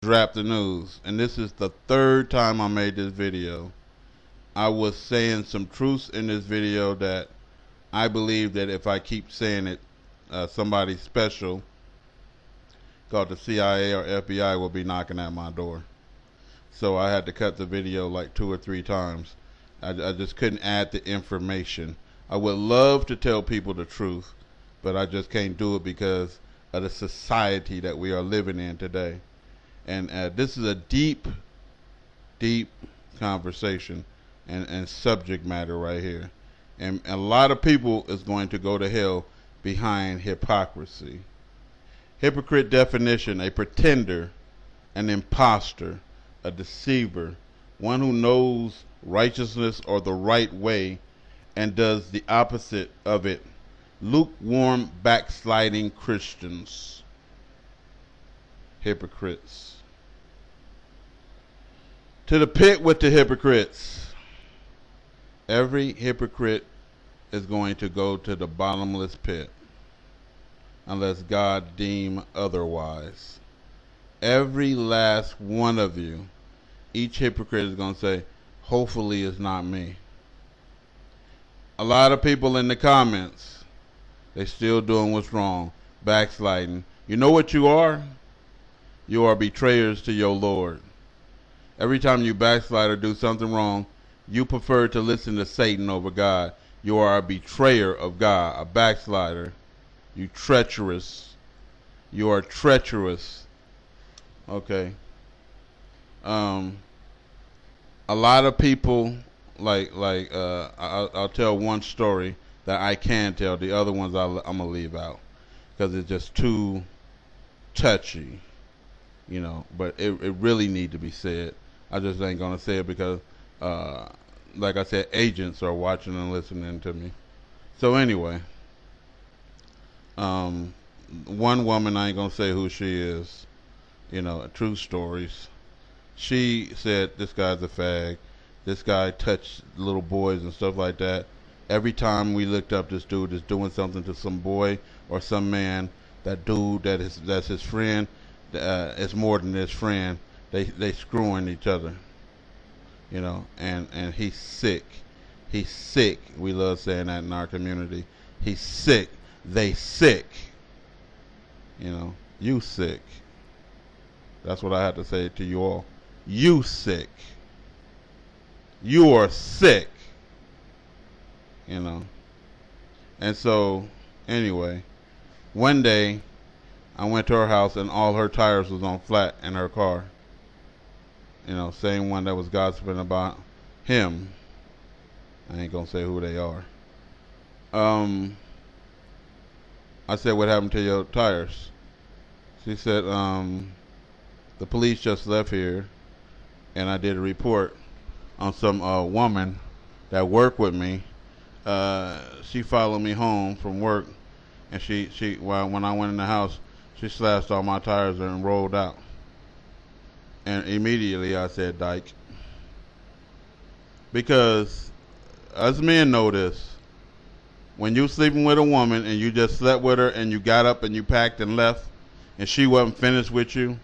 RAPTHENEWS, and this is the third time I made this video. I was saying some truths in this video that I believe that if I keep saying it, somebody special called the CIA or FBI will be knocking at my door. So I had to cut the video like 2 or 3 times. I just couldn't add the information. I would love to tell people the truth, but I just can't do it because of the society that we are living in today. And this is a deep conversation and subject matter right here. And a lot of people is going to go to hell behind hypocrisy. Hypocrite definition: a pretender, an imposter, a deceiver, one who knows righteousness or the right way and does the opposite of it. Lukewarm, backsliding Christians. Hypocrites. To the pit with the hypocrites. Every hypocrite is going to go to the bottomless pit unless God deem otherwise. Every last one of you, each hypocrite is going to say, hopefully it's not me. A lot of people in the comments, they still doing what's wrong, backsliding. You know what you are? You are betrayers to your Lord. Every time you backslide or do something wrong, you prefer to listen to Satan over God. You are a betrayer of God, a backslider. You treacherous. You are treacherous. Okay. A lot of people, I'll tell one story that I can tell. The other ones I'm going to leave out because it's just too touchy, you know. But it really need to be said. I just ain't going to say it because, like I said, agents are watching and listening to me. So anyway, one woman, I ain't going to say who she is, you know, true stories. She said this guy's a fag. This guy touched little boys and stuff like that. Every time we looked up, this dude is doing something to some boy or some man. That dude that's his friend is more than his friend. They screwing each other, you know, and he's sick. He's sick. We love saying that in our community. He's sick. They sick. You know, you sick. That's what I have to say to you all. You sick. You are sick. You know. And so, anyway, one day I went to her house and all her tires was on flat in her car. You know, same one that was gossiping about him. I ain't gonna say who they are. I said, what happened to your tires? She said, the police just left here and I did a report on some woman that worked with me. She followed me home from work, and when I went in the house, she slashed all my tires and rolled out. And immediately I said, dyke. Because us men know this. When you sleeping with a woman and you just slept with her and you got up and you packed and left and she wasn't finished with you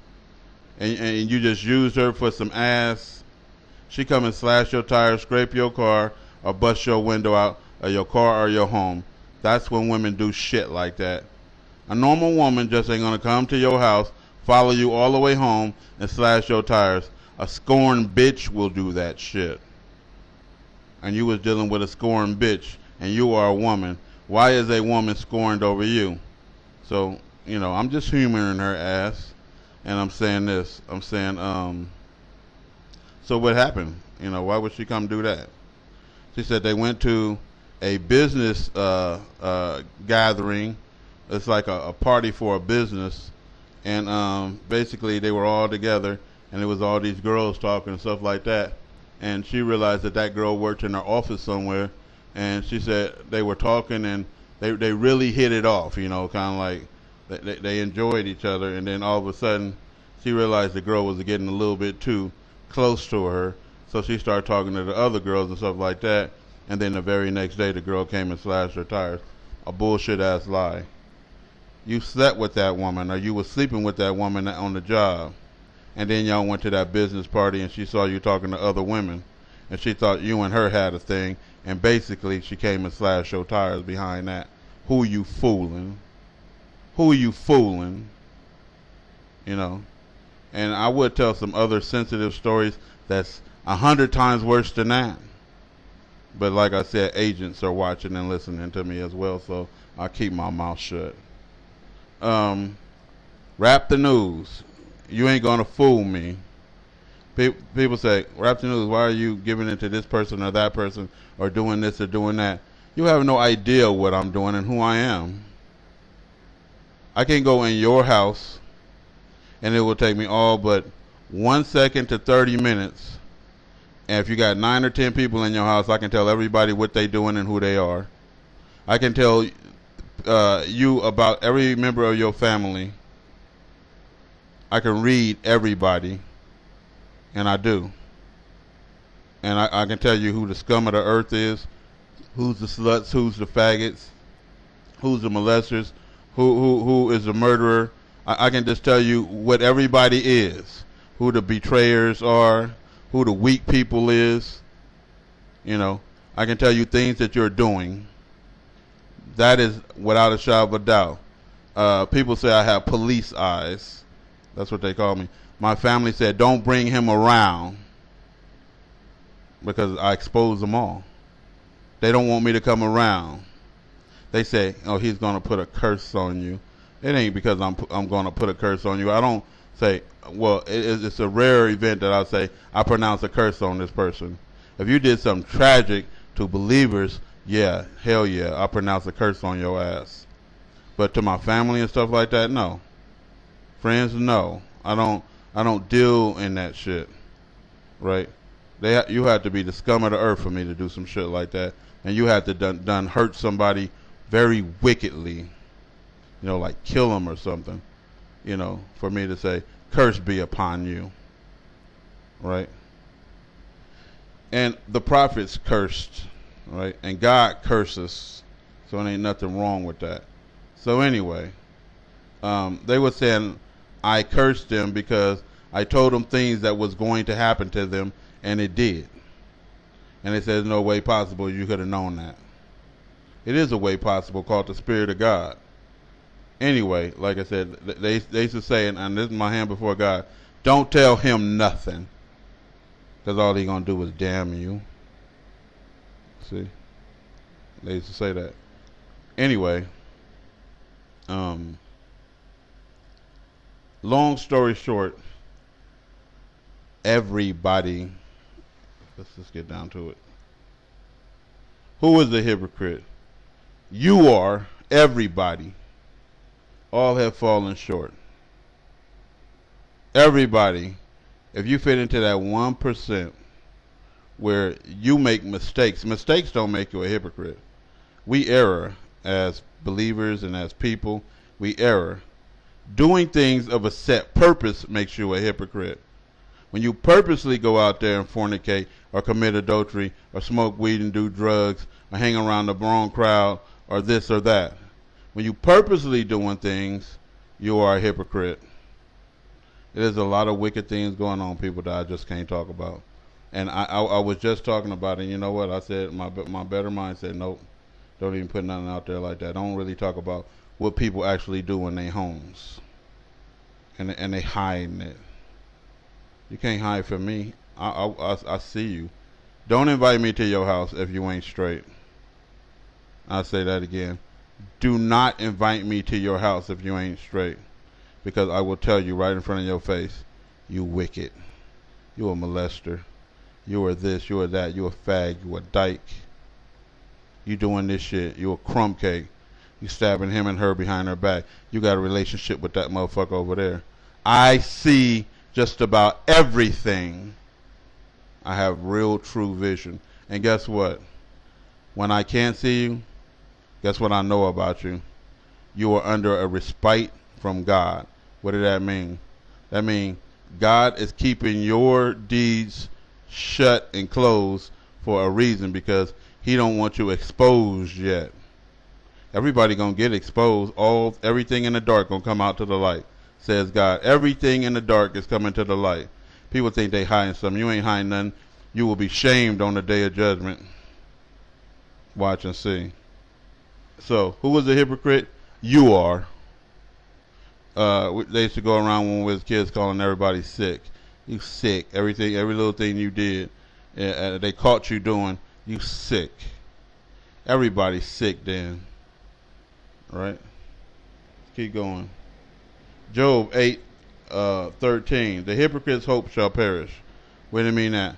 and you just used her for some ass, she come and slash your tires, scrape your car, or bust your window out of your car or your home. That's when women do shit like that. A normal woman just ain't gonna come to your house, follow you all the way home, and slash your tires. A scorned bitch will do that shit. And you was dealing with a scorned bitch, and you are a woman. Why is a woman scorned over you? So, you know, I'm just humoring her ass, and I'm saying this. I'm saying, so what happened? You know, why would she come do that? She said they went to a business gathering. It's like a party for a business. And basically they were all together, and it was all these girls talking and stuff like that. And she realized that girl worked in her office somewhere, and she said they were talking and they really hit it off, you know, kind of like they enjoyed each other. And then all of a sudden she realized the girl was getting a little bit too close to her, so she started talking to the other girls and stuff like that. And then the very next day the girl came and slashed her tires. A bullshit ass lie. You slept with that woman, or you were sleeping with that woman on the job, and then y'all went to that business party and she saw you talking to other women, and she thought you and her had a thing, and basically she came and slashed your tires behind that. Who you fooling? Who you fooling? You know? And I would tell some other sensitive stories that's 100 times worse than that. But like I said, agents are watching and listening to me as well, so I keep my mouth shut. Rap the news. You ain't gonna fool me. People say, rap the news, why are you giving it to this person or that person or doing this or doing that? You have no idea what I'm doing and who I am. I can go in your house and it will take me all but 1 second to 30 minutes. And if you got 9 or 10 people in your house, I can tell everybody what they doing and who they are. I can tell you about every member of your family. I can read everybody, and I do. And I can tell you who the scum of the earth is, who's the sluts, who's the faggots, who's the molesters, who is the murderer. I can just tell you what everybody is, who the betrayers are, who the weak people is. You know, I can tell you things that you're doing. That is without a shadow of a doubt. People say I have police eyes. That's what they call me. My family said, don't bring him around because I expose them all. They don't want me to come around. They say, oh, he's going to put a curse on you. It ain't because I'm going to put a curse on you. I don't say, well, it's a rare event that I say, I pronounce a curse on this person. If you did something tragic to believers, yeah, hell yeah, I pronounce a curse on your ass. But to my family and stuff like that, no. Friends, no. I don't deal in that shit. Right? You have to be the scum of the earth for me to do some shit like that. And you have to done hurt somebody very wickedly. You know, like kill them or something. You know, for me to say, curse be upon you. Right? And the prophets cursed. Right? And God curses. So there ain't nothing wrong with that. So anyway, they were saying I cursed them because I told them things that was going to happen to them, and it did. And they said there's no way possible you could have known that. It is a way possible called the Spirit of God. Anyway, like I said, they used to say, and this is my hand before God, don't tell him nothing, because all he's going to do is damn you. See? They used to say that. Anyway, long story short, everybody, let's just get down to it. Who is the hypocrite? You are. Everybody. All have fallen short. Everybody. If you fit into that 1% where you make mistakes, mistakes don't make you a hypocrite. We err as believers and as people. We err. Doing things of a set purpose makes you a hypocrite. When you purposely go out there and fornicate or commit adultery or smoke weed and do drugs or hang around the wrong crowd or this or that. When you purposely doing things, you are a hypocrite. There's a lot of wicked things going on, people, that I just can't talk about. And I was just talking about it, and you know what? I said, my better mind said, nope, don't even put nothing out there like that. Don't really talk about what people actually do in their homes. And they hiding it. You can't hide from me. I see you. Don't invite me to your house if you ain't straight. I'll say that again. Do not invite me to your house if you ain't straight. Because I will tell you right in front of your face, you wicked. You a molester. You are this, you are that, you a fag, you a dyke. You doing this shit, you a crumb cake. You stabbing him and her behind her back. You got a relationship with that motherfucker over there. I see just about everything. I have real true vision. And guess what? When I can't see you, guess what I know about you? You are under a respite from God. What did that mean? That means God is keeping your deeds shut and closed for a reason, because he don't want you exposed yet. Everybody gonna get exposed. Everything in the dark gonna come out to the light. says God. Everything in the dark is coming to the light. People think they hiding something. You ain't hiding nothing. You will be shamed on the day of judgment. Watch and see. So, who was a hypocrite? You are. They used to go around when we was kids calling everybody sick. You sick. Everything, every little thing you did, they caught you doing. You sick. Everybody's sick then. Right? Keep going. Job 8:13. The hypocrite's hope shall perish. What do you mean that?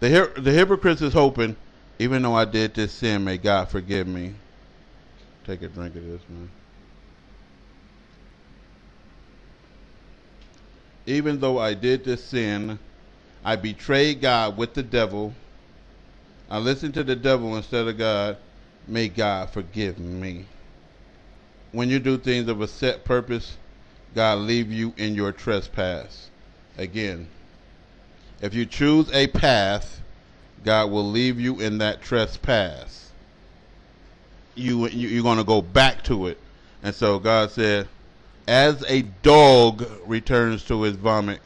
The hypocrite is hoping, even though I did this sin, may God forgive me. Take a drink of this, man. Even though I did this sin, I betrayed God with the devil. I listened to the devil instead of God. May God forgive me. When you do things of a set purpose, God leave you in your trespass. Again, if you choose a path, God will leave you in that trespass. You're going to go back to it. And so God said, as a dog returns to his vomit,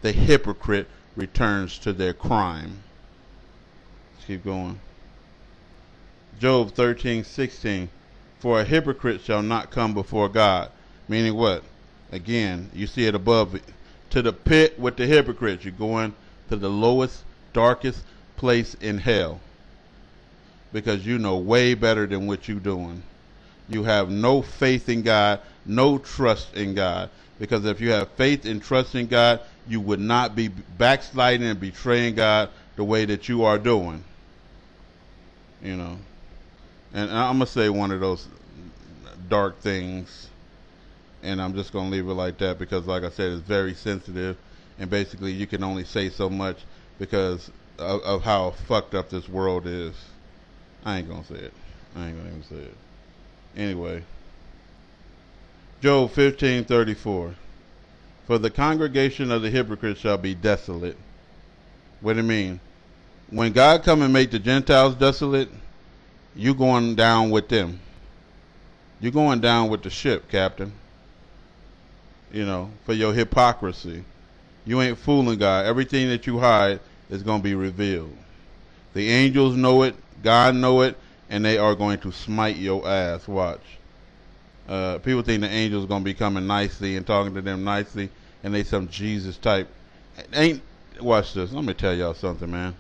the hypocrite returns to their crime. Let's keep going. Job 13:16. For a hypocrite shall not come before God. Meaning what? Again, you see it above it. To the pit with the hypocrites. You're going to the lowest, darkest place in hell. Because you know way better than what you're doing. You have no faith in God, no trust in God. Because if you have faith and trust in God, you would not be backsliding and betraying God the way that you are doing. You know. And I'm going to say one of those dark things. And I'm just going to leave it like that because, like I said, it's very sensitive. And basically, you can only say so much because of how fucked up this world is. I ain't going to say it. I ain't going to even say it. Anyway. Job 15:34. For the congregation of the hypocrites shall be desolate. What do you mean? When God come and make the Gentiles desolate, you going down with them. You're going down with the ship, Captain. You know, for your hypocrisy. You ain't fooling God. Everything that you hide is going to be revealed. The angels know it. God know it. And they are going to smite your ass. Watch. People think the angels are going to be coming nicely and talking to them nicely. And they some Jesus type. Watch this. Let me tell y'all something, man.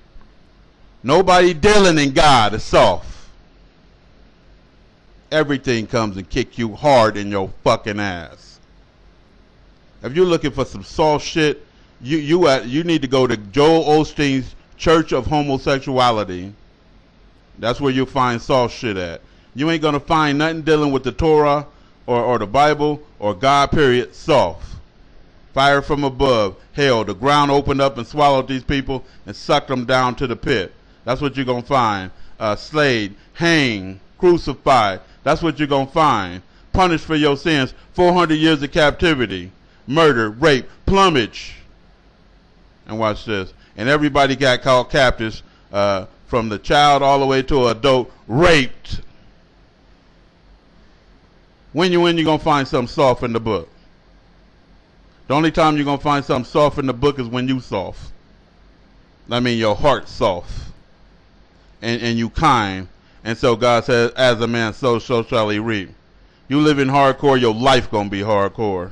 Nobody dealing in God is soft. Everything comes and kick you hard in your fucking ass. If you're looking for some soft shit, you need to go to Joel Osteen's Church of Homosexuality. That's where you'll find soft shit at. You ain't gonna find nothing dealing with the Torah or the Bible or God, period, soft. Fire from above. Hell, the ground opened up and swallowed these people and sucked them down to the pit. That's what you're gonna find. Slayed, hanged, crucified. That's what you're gonna find. Punished for your sins. 400 years of captivity. Murder, rape, plumage. And watch this. And everybody got called captives from the child all the way to an adult, raped. When you going to find something soft in the book? The only time you're going to find something soft in the book is when you soft. I mean, your heart's soft. And you kind. And so God says, as a man sows, so shall he reap. You live in hardcore, your life going to be hardcore.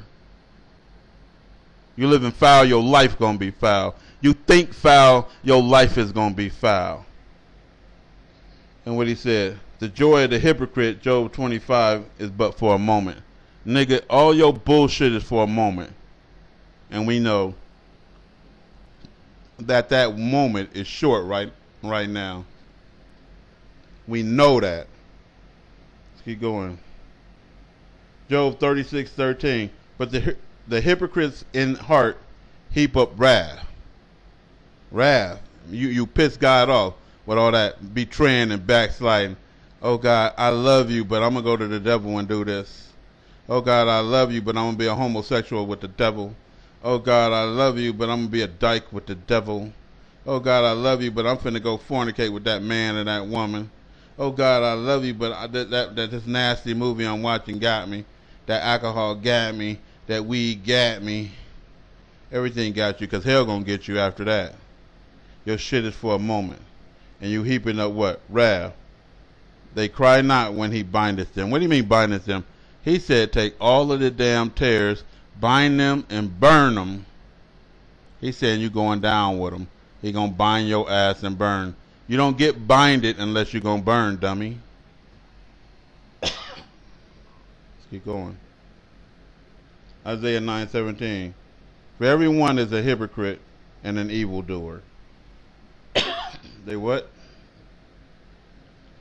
You live in foul, your life going to be foul. You think foul, your life is going to be foul. And what he said, the joy of the hypocrite, Job 25, is but for a moment. Nigga, all your bullshit is for a moment. And we know that moment is short right now. We know that. Let's keep going. Job 36:13. But the hypocrites in heart heap up wrath. Wrath. You piss God off with all that betraying and backsliding. Oh God, I love you, but I'm going to go to the devil and do this. Oh God, I love you, but I'm going to be a homosexual with the devil. Oh God, I love you, but I'm going to be a dyke with the devil. Oh God, I love you, but I'm finna go fornicate with that man and that woman. Oh God, I love you, but this nasty movie I'm watching got me. That alcohol got me. that weed got me. Everything got you, because hell gonna get you after that. Your shit is for a moment. And you heaping up what? Wrath. They cry not when he bindeth them. What do you mean bindeth them? He said take all of the damn tares, bind them and burn them. He said you going down with them. He gonna bind your ass and burn. You don't get binded unless you gonna burn, dummy. Let's keep going. Isaiah 9:17. For everyone is a hypocrite and an evildoer. They what?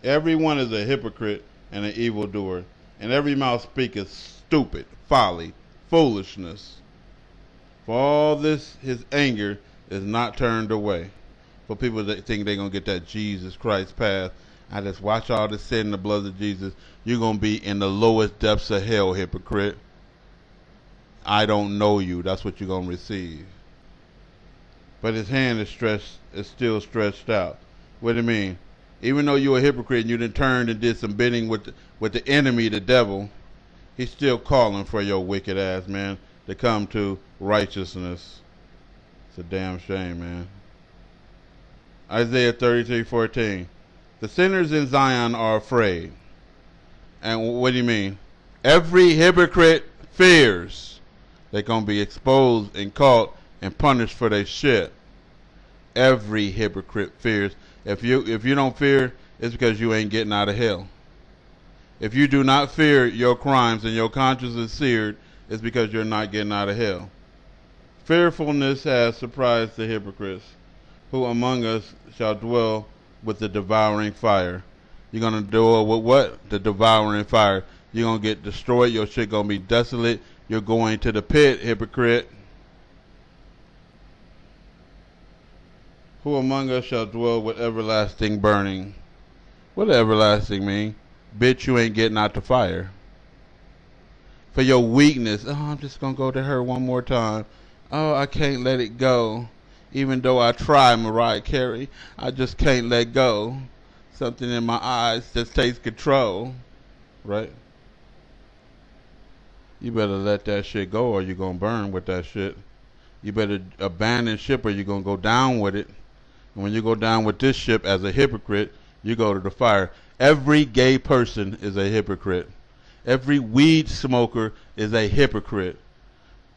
Everyone is a hypocrite and an evildoer, and every mouth speaketh stupid, folly, foolishness. For all this, his anger is not turned away. For people that think they're going to get that Jesus Christ path, I just watch all this sin in the blood of Jesus. You're going to be in the lowest depths of hell, hypocrite. I don't know you. That's what you're going to receive. But his hand is still stretched out. What do you mean? Even though you're a hypocrite and you done turned and did some bidding with the enemy, the devil, he's still calling for your wicked ass, man, to come to righteousness. It's a damn shame, man. Isaiah 33:14. The sinners in Zion are afraid. And what do you mean? Every hypocrite fears they're going to be exposed and caught and punished for their shit. Every hypocrite fears. If you don't fear, it's because you ain't getting out of hell. If you do not fear your crimes and your conscience is seared, it's because you're not getting out of hell. Fearfulness has surprised the hypocrites. Who among us shall dwell with the devouring fire? You're going to dwell with what? The devouring fire. You're going to get destroyed. Your shit going to be desolate. You're going to the pit, hypocrite. Who among us shall dwell with everlasting burning? What does everlasting mean? Bitch, you ain't getting out the fire. For your weakness. Oh, I'm just going to go to her one more time. Oh, I can't let it go. Even though I try, Mariah Carey, I just can't let go. Something in my eyes just takes control. Right? You better let that shit go or you're going to burn with that shit. You better abandon ship or you're going to go down with it. And when you go down with this ship as a hypocrite, you go to the fire. Every gay person is a hypocrite. Every weed smoker is a hypocrite.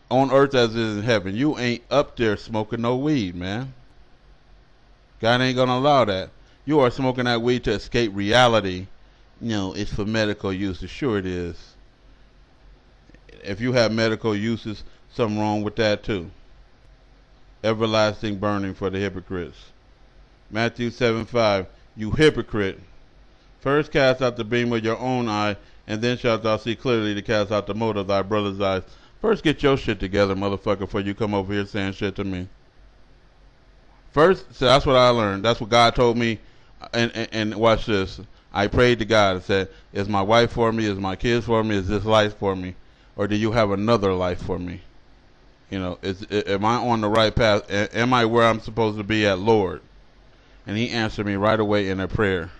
On earth as it is in heaven. You ain't up there smoking no weed, man. God ain't gonna allow that. You are smoking that weed to escape reality. You know, it's for medical uses. Sure it is. If you have medical uses, something wrong with that too. Everlasting burning for the hypocrites. Matthew 7:5. You hypocrite. First cast out the beam of your own eye, and then shalt thou see clearly to cast out the mote of thy brother's eyes. First get your shit together, motherfucker, before you come over here saying shit to me. First, so that's what I learned. That's what God told me. And watch this. I prayed to God and said, is my wife for me? Is my kids for me? Is this life for me? Or do you have another life for me? You know, am I on the right path? Am I where I'm supposed to be at, Lord? And he answered me right away in a prayer.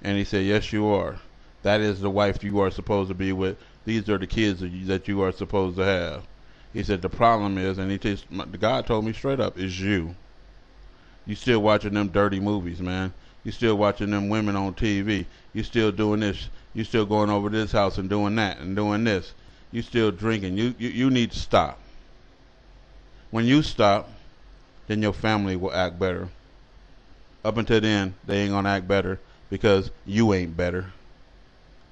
And he said, yes, you are. That is the wife you are supposed to be with. These are the kids that you are supposed to have. He said, the problem is, and God told me straight up, is you. You still watching them dirty movies, man. You still watching them women on TV. You still doing this. You still going over this house and doing that and doing this. You still drinking. You need to stop. When you stop, then your family will act better. Up until then, they ain't gonna act better because you ain't better.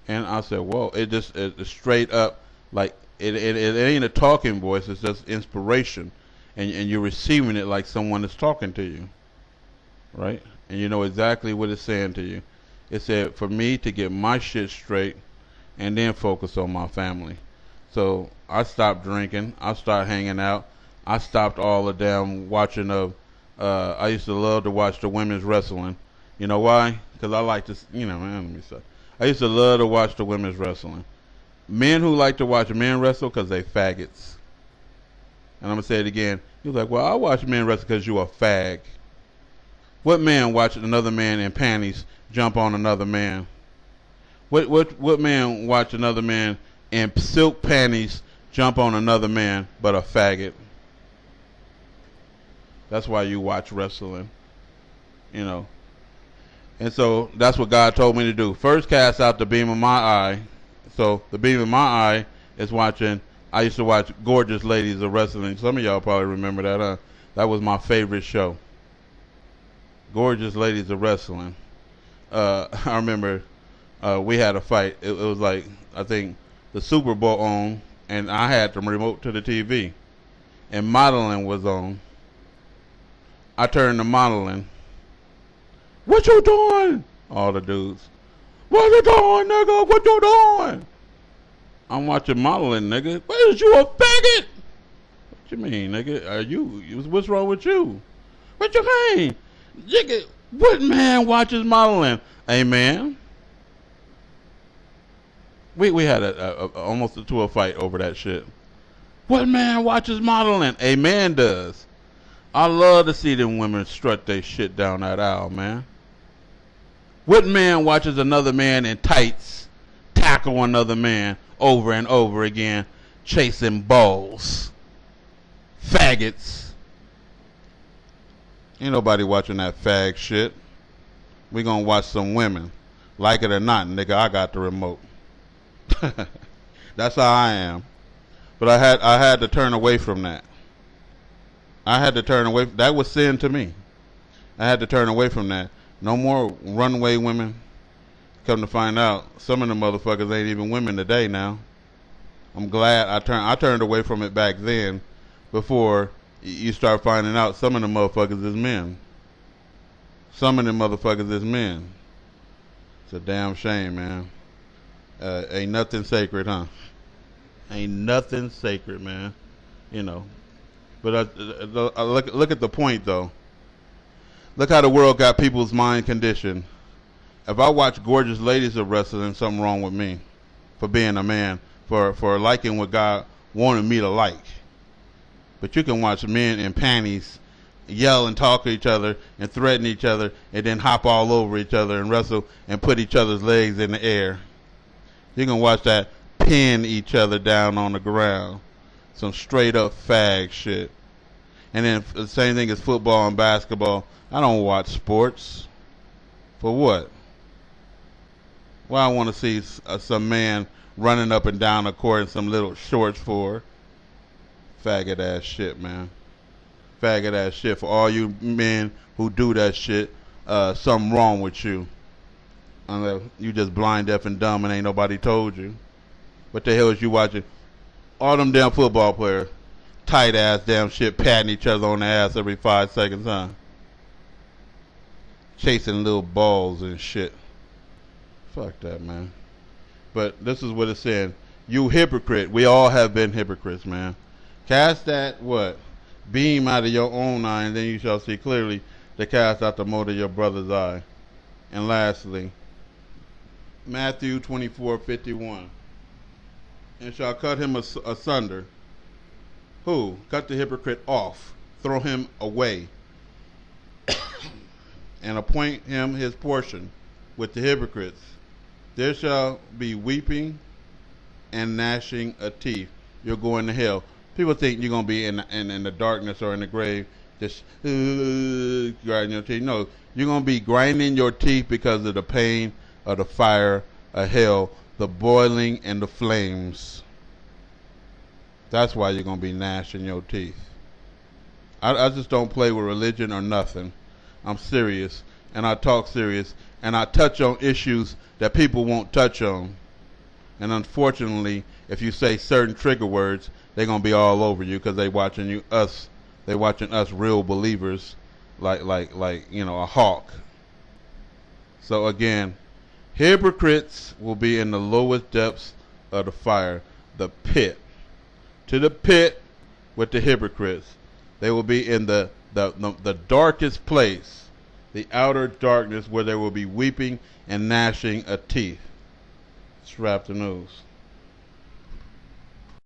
And I said, whoa, it's straight up, like, it ain't a talking voice, it's just inspiration. And you're receiving it like someone is talking to you. Right? And you know exactly what it's saying to you. It said, for me to get my shit straight and then focus on my family. So I stopped drinking. I started hanging out. I stopped all the damn watching of, I used to love to watch the women's wrestling. You know why? Because I like to, you know, man, let me say. I used to love to watch the women's wrestling. Men who like to watch men wrestle because they faggots. And I'm going to say it again. You're like, well, I watch men wrestle because you a fag. What man watched another man in panties jump on another man? What man watched another man in silk panties jump on another man but a faggot. That's why you watch wrestling, you know. And so that's what God told me to do. First, cast out the beam of my eye. So the beam of my eye is watching. I used to watch Gorgeous Ladies of Wrestling. Some of y'all probably remember that, huh? That was my favorite show. Gorgeous Ladies of Wrestling. I remember we had a fight. It was like, I think, the Super Bowl on, and I had the remote to the TV. And modeling was on. I turned to modeling. What you doing? All the dudes. What you doing, nigga? What you doing? I'm watching modeling, nigga. What is you, a faggot? What you mean, nigga? Are you? What's wrong with you? What you mean? Nigga, what man watches modeling? Hey, man. We had almost a fight over that shit. What man watches modeling? A man does. I love to see them women strut they shit down that aisle, man. What man watches another man in tights tackle another man over and over again, chasing balls? Faggots. Ain't nobody watching that fag shit. We gonna watch some women. Like it or not, nigga, I got the remote. That's how I am. But I had to turn away from that. I had to turn away. That was sin to me. I had to turn away from that. No more runway women. Come to find out, some of the motherfuckers ain't even women today now. I'm glad I turned away from it back then, before you start finding out some of the motherfuckers is men. Some of them motherfuckers is men. It's a damn shame, man. Ain't nothing sacred, huh? Ain't nothing sacred, man. You know. But I look at the point, though. Look how the world got people's mind conditioned. If I watch Gorgeous Ladies of Wrestling, something wrong with me for being a man, for liking what God wanted me to like. But you can watch men in panties yell and talk to each other and threaten each other and then hop all over each other and wrestle and put each other's legs in the air. You can watch that pin each other down on the ground. Some straight up fag shit. And then the same thing as football and basketball. I don't watch sports. For what? Well, I want to see some man running up and down the court in some little shorts for. Faggot ass shit, man. Faggot ass shit. For all you men who do that shit, something wrong with you. Unless you just blind, deaf, and dumb and ain't nobody told you. What the hell is you watching? All them damn football players, tight ass damn shit, patting each other on the ass every 5 seconds, huh? Chasing little balls and shit. Fuck that, man. But this is what it's saying. You hypocrite. We all have been hypocrites, man. Cast that, what? Beam out of your own eye, and then you shall see clearly to cast out the mote of your brother's eye. And lastly, Matthew 24:51. And shall cut him asunder. Who? Cut the hypocrite off. Throw him away. And appoint him his portion with the hypocrites. There shall be weeping and gnashing of teeth. You're going to hell. People think you're going to be in the darkness or in the grave just grinding your teeth. No, you're going to be grinding your teeth because of the pain of the fire of hell, the boiling and the flames. That's why you're going to be gnashing your teeth. I just don't play with religion or nothing. I'm serious, and I talk serious, and I touch on issues that people won't touch on. And unfortunately, if you say certain trigger words, they're going to be all over you because they watching us real believers like a hawk. So again, hypocrites will be in the lowest depths of the fire, the pit. To the pit with the hypocrites. They will be in the darkest place, the outer darkness, where there will be weeping and gnashing of teeth. Let's wrap the news.